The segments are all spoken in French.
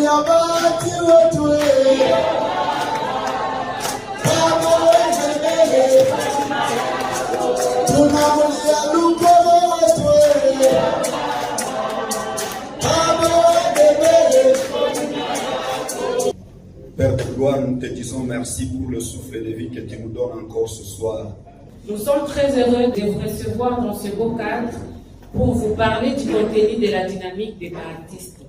Père de gloire, nous te disons merci pour le souffle de vie que tu nous donnes encore ce soir. Nous sommes très heureux de vous recevoir dans ce beau cadre pour vous parler du contenu de la dynamique des Bahattistes.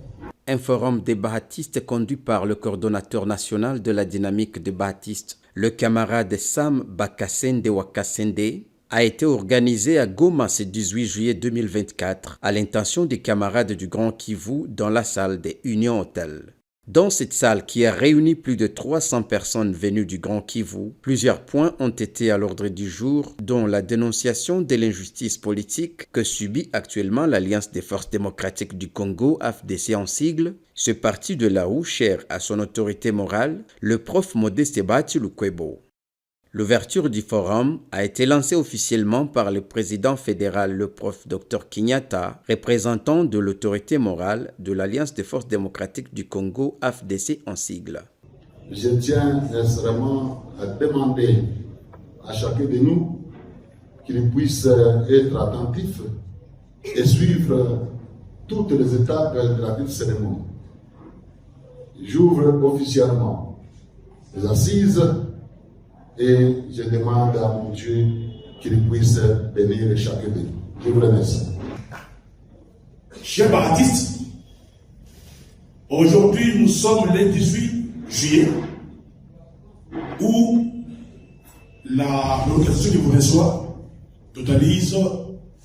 Un forum des Bahattistes conduit par le coordonnateur national de la dynamique des Bahattistes, le camarade Sam Bakasende Wakasende, a été organisé à Goma ce 18 juillet 2024 à l'intention des camarades du Grand Kivu dans la salle des Union Hotel. Dans cette salle qui a réuni plus de 300 personnes venues du Grand Kivu, plusieurs points ont été à l'ordre du jour, dont la dénonciation de l'injustice politique que subit actuellement l'Alliance des forces démocratiques du Congo, AFDC en sigle, ce parti de là-haut cher à son autorité morale, le prof Modeste Bahati Lukwebo. L'ouverture du forum a été lancée officiellement par le président fédéral, le prof Dr Kenyatta, représentant de l'autorité morale de l'Alliance des forces démocratiques du Congo, AFDC en sigle. Je tiens nécessairement à demander à chacun de nous qu'il puisse être attentif et suivre toutes les étapes de la dite cérémonie. J'ouvre officiellement les assises et je demande à mon Dieu qu'il puisse bénir chacun de nous. Je vous remercie. Chers Bahattistes, aujourd'hui nous sommes le 18 juillet où l'organisation qui vous reçoit totalise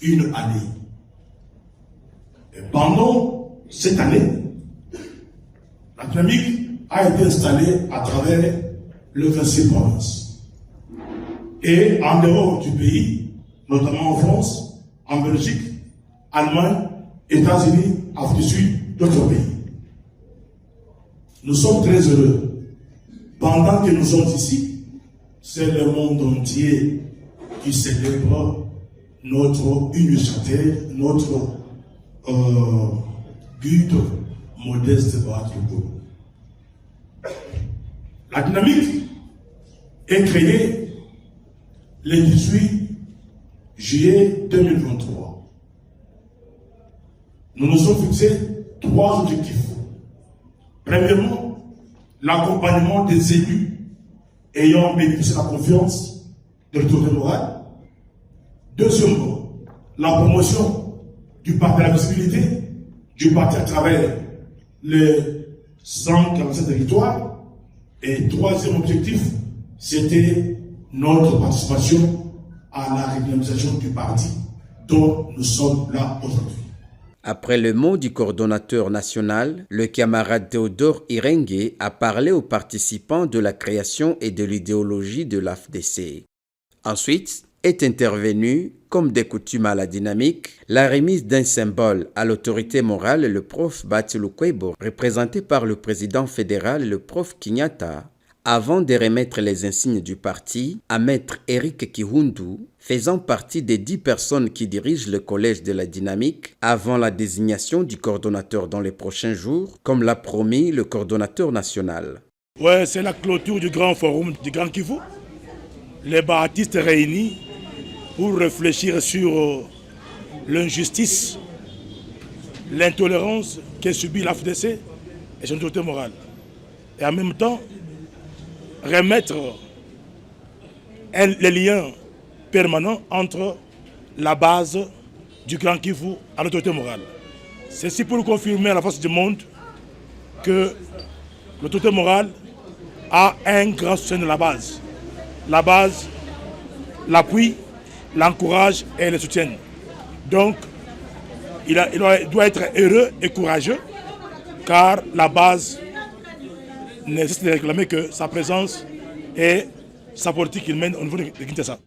une année. Et pendant cette année, la dynamique a été installée à travers le 26 provinces. Et en dehors du pays, notamment en France, en Belgique, Allemagne, États-Unis, Afrique du Sud, d'autres pays. Nous sommes très heureux. Pendant que nous sommes ici, c'est le monde entier qui célèbre notre initiateur, notre guide Modeste Bahati Lukwebo. La dynamique est créée le 18 juillet 2023. Nous nous sommes fixés 3 objectifs. Premièrement, l'accompagnement des élus ayant bénéficié de la confiance de l'autorité morale. Deuxièmement, la promotion du parti de la visibilité, du parti à travers les 147 territoires. Et troisième objectif, c'était notre participation à la régularisation du parti dont nous sommes là aujourd'hui. Après le mot du coordonnateur national, le camarade Théodore Irengue a parlé aux participants de la création et de l'idéologie de l'AFDC. Ensuite est intervenu, comme de coutume à la dynamique, la remise d'un symbole à l'autorité morale, le prof Bahati Lukwebo, représenté par le président fédéral, le prof Kenyatta, avant de remettre les insignes du parti à maître Eric Kihundu, faisant partie des 10 personnes qui dirigent le collège de la dynamique, avant la désignation du coordonnateur dans les prochains jours, comme l'a promis le coordonnateur national. Ouais, c'est la clôture du grand forum du Grand Kivu. Les Bahattistes réunis pour réfléchir sur l'injustice, l'intolérance que subit l'AFDC et son autorité morale. Et en même temps, remettre les liens permanents entre la base du Grand Kivu à l'autorité morale. Ceci pour confirmer à la face du monde que l'autorité morale a un grand soutien de la base. La base l'appuie, l'encourage et le soutient. Donc, il doit être heureux et courageux car la base nécessite de réclamer que sa présence et sa politique qu'il mène au niveau de Kinshasa.